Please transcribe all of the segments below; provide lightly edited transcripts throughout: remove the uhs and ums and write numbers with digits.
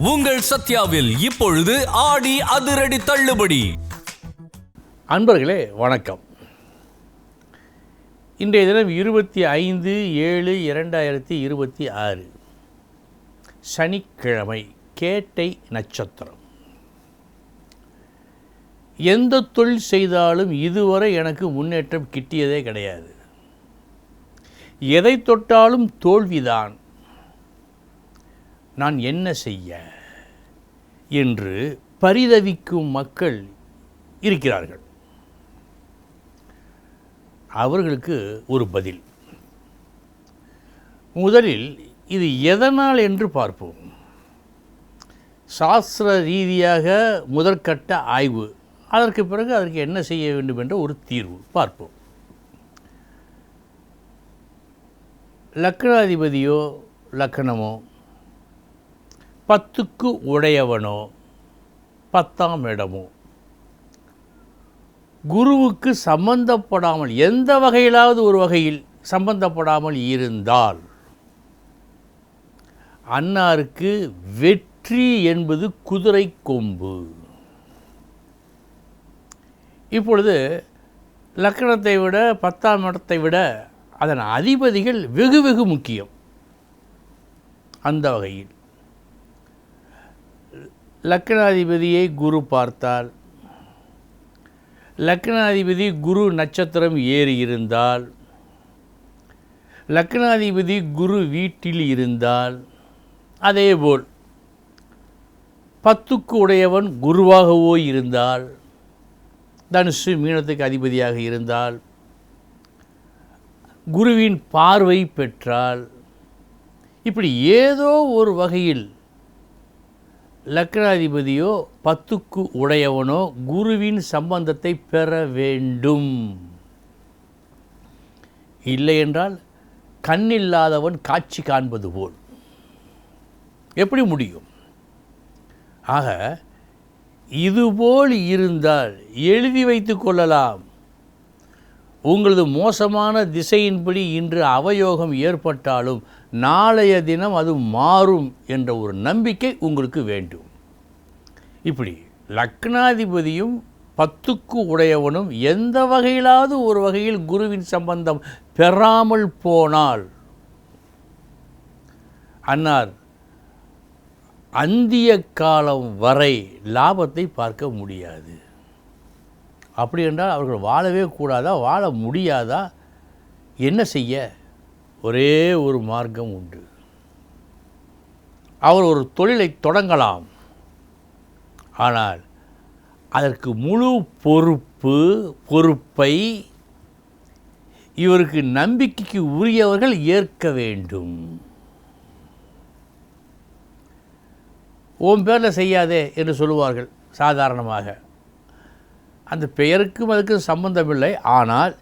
உங்கள் சத்யாவில் இப்பொழுது ஆடி அதிரடி தள்ளுபடி. அன்பர்களே வணக்கம். இன்றைய தினம் 25/7/2026 சனிக்கிழமை, கேட்டை நட்சத்திரம். எந்த தொழில் செய்தாலும் இதுவரை எனக்கு முன்னேற்றம் கிட்டியதே கிடையாது. எதை தொட்டாலும் தோல்விதான். நான் என்ன செய்ய என்று பரிதவிக்கும் மக்கள் இருக்கிறார்கள். அவர்களுக்கு ஒரு பதில். முதலில் இது எதனால் என்று பார்ப்போம். சாஸ்திர ரீதியாக முதற்கட்ட ஆய்வு, அதற்கு பிறகு அதற்கு என்ன செய்ய வேண்டும் என்ற ஒரு தீர்வு பார்ப்போம். லக்னாதிபதியோ லக்னமோ 10க்கு உடையவனோ 10ஆம் இடமோ குருவுக்கு சம்பந்தப்படாமல், எந்த வகையிலாவது ஒரு வகையில் சம்பந்தப்படாமல் இருந்தால் அன்னாருக்கு வெற்றி என்பது குதிரை கொம்பு. இப்பொழுது லக்னத்தை விட 10ஆம் இடத்தை விட அதன் அதிபதிகள் வெகு வெகு முக்கியம். அந்த வகையில் லக்னாதிபதியை குரு பார்த்தால், லக்னாதிபதி குரு நட்சத்திரம் ஏறி இருந்தால், லக்னாதிபதி குரு வீட்டில் இருந்தால், அதேபோல் 10க்கு உடையவன் குருவாகவோ இருந்தால், தனுசு மீனத்துக்கு அதிபதியாக இருந்தால், குருவின் பார்வை பெற்றால், இப்படி ஏதோ ஒரு வகையில் லக்னாதிபதியோ 10க்கு உடையவனோ குருவின் சம்பந்தத்தை பெற வேண்டும். இல்லையென்றால் கண்ணில்லாதவன் காட்சி காண்பது போல். எப்படி முடியும்? ஆக இதுபோல் இருந்தால் எழுதி வைத்து கொள்ளலாம். உங்களது மோசமான திசையின்படி இன்று அவயோகம் ஏற்பட்டாலும் நாளைய தினம் அது மாறும் என்ற ஒரு நம்பிக்கை உங்களுக்கு வேண்டும். இப்படி லக்னாதிபதியும் 10க்கு உடையவனும் எந்த வகையிலாவது ஒரு வகையில் குருவின் சம்பந்தம் பெறாமல் போனால் அன்னார் அந்திய காலம் வரை லாபத்தை பார்க்க முடியாது. அப்படி என்றால் அவர்கள் வாழவே கூடாதா? வாழ முடியாதா? என்ன செய்ய? ஒரே ஒரு மார்க்கம் உண்டு. அவர் ஒரு தொழிலை தொடங்கலாம். ஆனால் அதற்கு முழு பொறுப்பை இவருக்கு நம்பிக்கைக்கு உரியவர்கள் ஏற்க வேண்டும். உன் பேரில் செய்யாதே என்று சொல்லுவார்கள் சாதாரணமாக. அந்த பெயருக்கும் அதுக்கு சம்பந்தமில்லை. ஆனால்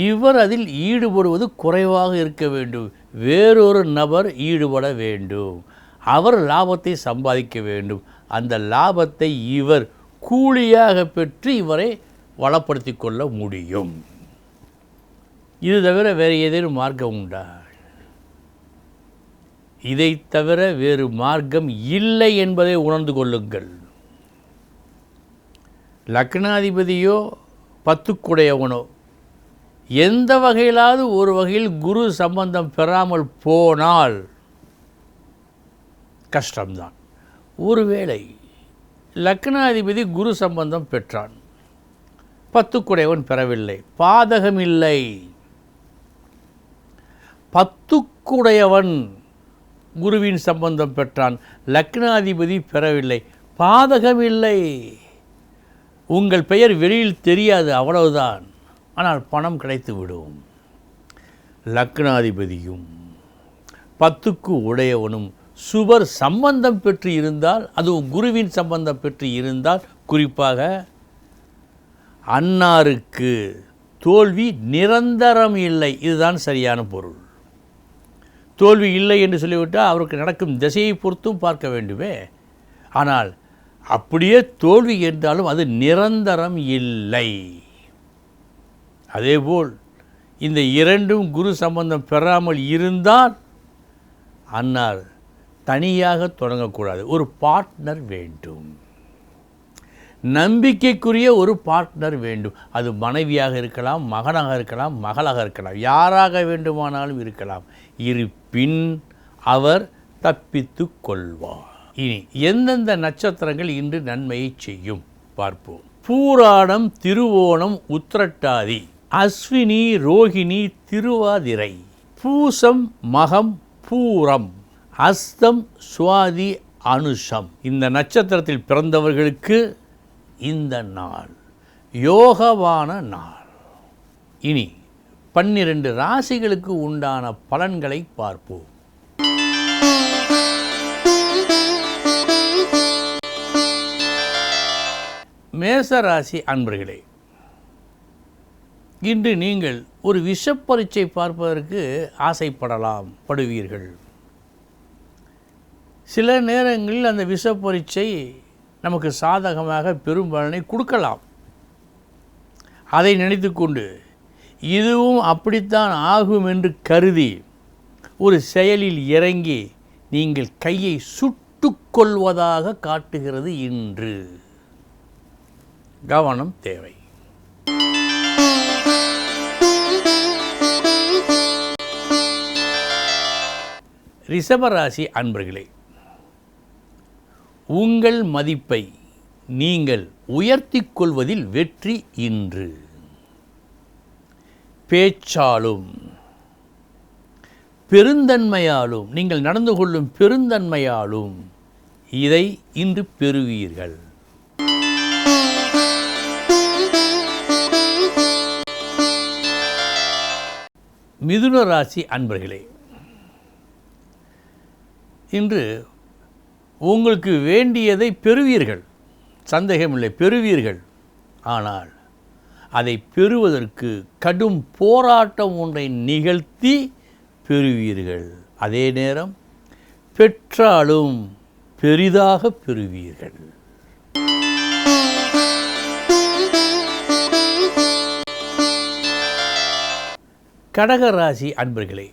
இவர் அதில் ஈடுபடுவது குறைவாக இருக்க வேண்டும். வேறொரு நபர் ஈடுபட வேண்டும். அவர் லாபத்தை சம்பாதிக்க வேண்டும். அந்த லாபத்தை இவர் கூலியாக பெற்று இவரை வளப்படுத்தி கொள்ள முடியும். இது தவிர வேறு ஏதேனும் மார்க்கம் உண்டா? இதை தவிர வேறு மார்க்கம் இல்லை என்பதை உணர்ந்து கொள்ளுங்கள். லக்னாதிபதியோ 10க்குடையவனோ எந்த வகையிலாவது ஒரு வகையில் குரு சம்பந்தம் பெறாமல் போனால் கஷ்டம்தான். ஒருவேளை லக்னாதிபதி குரு சம்பந்தம் பெற்றான், 10க்குடையவன் பெறவில்லை, பாதகமில்லை. 10க்குடையவன் குருவின் சம்பந்தம் பெற்றான், லக்னாதிபதி பெறவில்லை, பாதகமில்லை. உங்கள் பெயர் வெளியில் தெரியாது, அவ்வளவுதான். ஆனால் பணம் கிடைத்து விடும். லக்னாதிபதியும் 10க்கு உடையவனும் சுபர் சம்பந்தம் பெற்று இருந்தால், அதுவும் குருவின் சம்பந்தம் பெற்று இருந்தால், குறிப்பாக அன்னாருக்கு தோல்வி நிரந்தரம் இல்லை. இதுதான் சரியான பொருள். தோல்வி இல்லை என்று சொல்லிவிட்டால் அவருக்கு நடக்கும் திசையை பொறுத்தும் பார்க்க வேண்டுமே. ஆனால் அப்படியே தோல்வி என்றாலும் அது நிரந்தரம் இல்லை. அதேபோல் இந்த இரண்டும் குரு சம்பந்தம் பெறாமல் இருந்தால் அன்னார் தனியாக தொடங்கக்கூடாது, ஒரு பார்ட்னர் வேண்டும். நம்பிக்கைக்குரிய ஒரு பார்ட்னர் வேண்டும். அது மனைவியாக இருக்கலாம், மகனாக இருக்கலாம், மகளாக இருக்கலாம், யாராக வேண்டுமானாலும் இருக்கலாம். இருப்பின் அவர் தப்பித்து கொள்வார். இனி எந்தெந்த நட்சத்திரங்கள் இன்று நன்மையை செய்யும் பார்ப்போம். பூராடம், திருவோணம், உத்திரட்டாதி, அஸ்வினி, ரோகிணி, திருவாதிரை, பூசம், மகம், பூரம், அஸ்தம், சுவாதி, அனுஷம். இந்த நட்சத்திரத்தில் பிறந்தவர்களுக்கு இந்த நாள் யோகமான நாள். இனி 12 ராசிகளுக்கு உண்டான பலன்களை பார்ப்போம். மேசராசி அன்பர்களே, இன்று நீங்கள் ஒரு விஷப்பரீட்சை பார்ப்பதற்கு படுவீர்கள். சில நேரங்களில் அந்த விஷப்பரீட்சை நமக்கு சாதகமாக பெரும் பலனை கொடுக்கலாம். அதை நினைத்து கொண்டு இதுவும் அப்படித்தான் ஆகும் என்று கருதி ஒரு செயலில் இறங்கி நீங்கள் கையை சுட்டுக்கொள்வதாக காட்டுகிறது இன்று. கவனம் தேவை. ரிஷபராசி அன்பர்களே, உங்கள் மதிப்பை நீங்கள் உயர்த்திக் கொள்வதில் வெற்றி இன்று. பேச்சாலும் பெருந்தன்மையாலும் நீங்கள் நடந்து கொள்ளும் பெருந்தன்மையாலும் இதை இன்று பெறுவீர்கள். மிதுன ராசி அன்பர்களே, இன்று உங்களுக்கு வேண்டியதை பெறுவீர்கள், சந்தேகமில்லை, பெறுவீர்கள். ஆனால் அதை பெறுவதற்கு கடும் போராட்டம் ஒன்றை நிகழ்த்தி பெறுவீர்கள். அதே நேரம் பெற்றாலும் பெரிதாக பெறுவீர்கள். கடகராசி அன்பர்களே,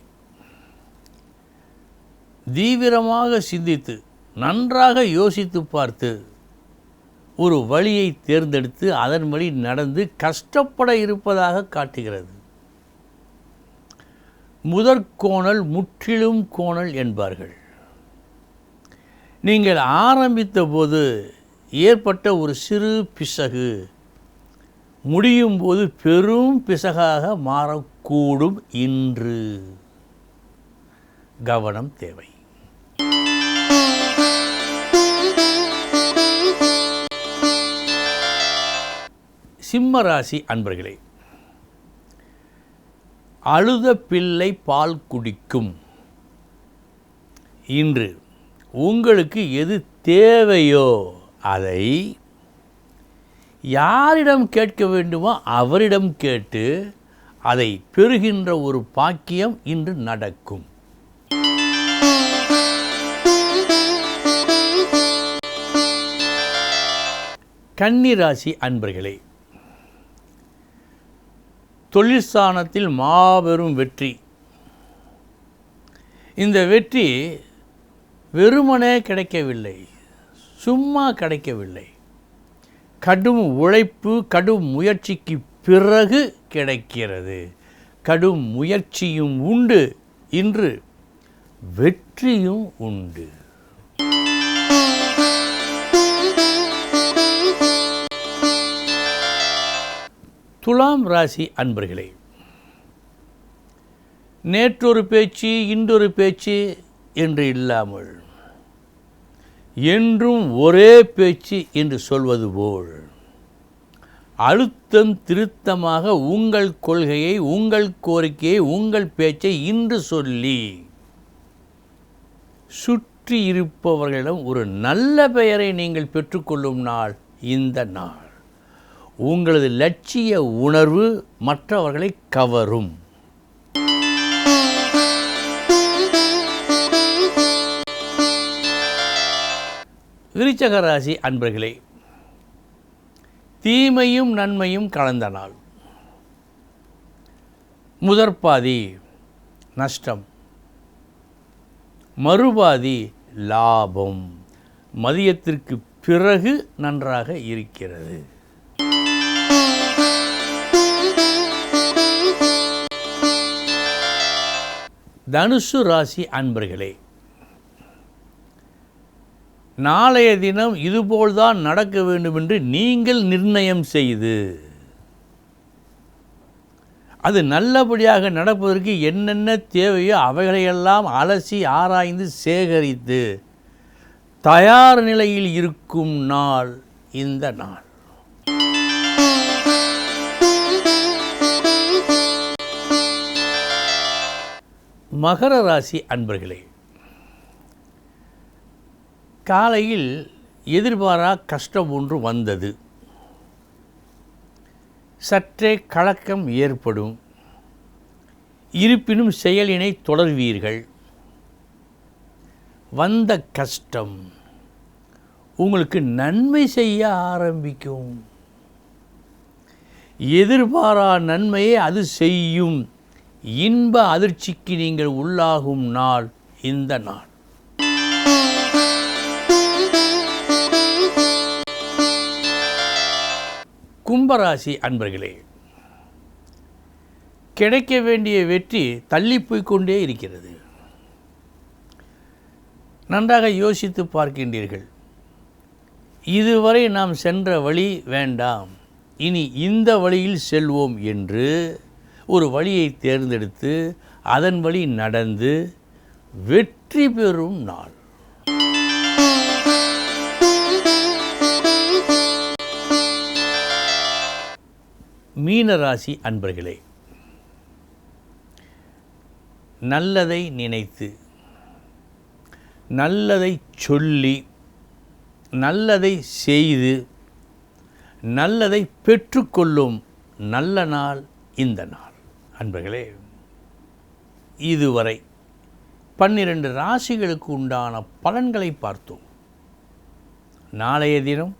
தீவிரமாக சிந்தித்து நன்றாக யோசித்து பார்த்து ஒரு வழியை தேர்ந்தெடுத்து அதன் வழி நடந்து கஷ்டப்பட இருப்பதாக காட்டுகிறது. முதற்கோணல் முற்றிலும் கோணல் என்பார்கள். நீங்கள் ஆரம்பித்த போது ஏற்பட்ட ஒரு சிறு பிசகு முடியும் போது பெரும் பிசகாக மாறக்கூடும் இன்று. கவனம் தேவை. சிம்மராசி அன்பர்களே, அழுத பிள்ளை பால் குடிக்கும். இன்று உங்களுக்கு எது தேவையோ அதை யாரிடம் கேட்க வேண்டுமோ அவரிடம் கேட்டு அதை பெறுகின்ற ஒரு பாக்கியம் இன்று நடக்கும். கன்னிராசி அன்பர்களே, தொழிற்சானத்தில் மாபெரும் வெற்றி. இந்த வெற்றி வெறுமனே கிடைக்கவில்லை, சும்மா கிடைக்கவில்லை. கடும் உழைப்பு, கடும் முயற்சிக்கு பிறகு கிடைக்கிறது. கடும் முயற்சியும் உண்டு, இன்று வெற்றியும் உண்டு. துலாம் ராசி அன்பர்களே, நேற்றொரு பேச்சு இன்றொரு பேச்சு என்று இல்லாமல் என்றும் ஒரே பேச்சு என்று சொல்வது போல் அழுத்தம் திருத்தமாக உங்கள் கொள்கையை, உங்கள் கோரிக்கையை, உங்கள் பேச்சை இன்று சொல்லி சுற்றி இருப்பவர்களிடம் ஒரு நல்ல பெயரை நீங்கள் பெற்றுக்கொள்ளும் நாள் இந்த நாள். உங்களது லட்சிய உணர்வு மற்றவர்களை கவரும். விருச்சிக ராசி அன்பர்களே, தீமையும் நன்மையும் கலந்த நாள். முதற்பாதி நஷ்டம், மறுபாதி லாபம். மதியத்திற்கு பிறகு நன்றாக இருக்கிறது. தனுசு ராசி அன்பர்களே, நாளைய தினம் இதுபோல்தான் நடக்க வேண்டும் என்று நீங்கள் நிர்ணயம் செய்து அது நல்லபடியாக நடப்பதற்கு என்னென்ன தேவையோ அவைகளையெல்லாம் அலசி ஆராய்ந்து சேகரித்து தயார் நிலையில் இருக்கும் நாள் இந்த நாள். மகர ராசி அன்பர்களே, காலையில் எதிர்பாரா கஷ்டம் ஒன்று வந்தது. சற்றே கலக்கம் ஏற்படும். இருப்பினும் செயலினை தொடர்வீர்கள். வந்த கஷ்டம் உங்களுக்கு நன்மை செய்ய ஆரம்பிக்கும். எதிர்பாரா நன்மையை அது செய்யும். இன்ப அதிர்ச்சிக்கு நீங்கள் உள்ளாகும் நாள் இந்த நாள். கும்பராசி அன்பர்களே, கிடைக்க வேண்டிய வெற்றி தள்ளி போய்க்கொண்டே இருக்கிறது. நன்றாக யோசித்து பார்க்கின்றீர்கள். இதுவரை நாம் சென்ற வழி வேண்டாம், இனி இந்த வழியில் செல்வோம் என்று ஒரு வழியை தேர்ந்தெடுத்து அதன் வழி நடந்து வெற்றி பெறும் நாள். மீனராசி அன்பர்களே, நல்லதை நினைத்து, நல்லதை சொல்லி, நல்லதை செய்து, நல்லதை பெற்றுக்கொள்ளும் நல்ல நாள் இந்த நாள். அன்பர்களே, இதுவரை 12 ராசிகளுக்கு உண்டான பலன்களை பார்த்தோம். நாளைய தினம்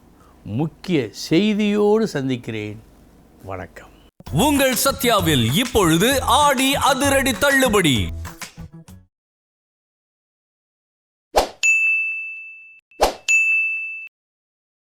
முக்கிய செய்தியோடு சந்திக்கிறேன். வணக்கம். உங்கள் சத்யாவில் இப்பொழுது ஆடி அதிரடி தள்ளுபடி.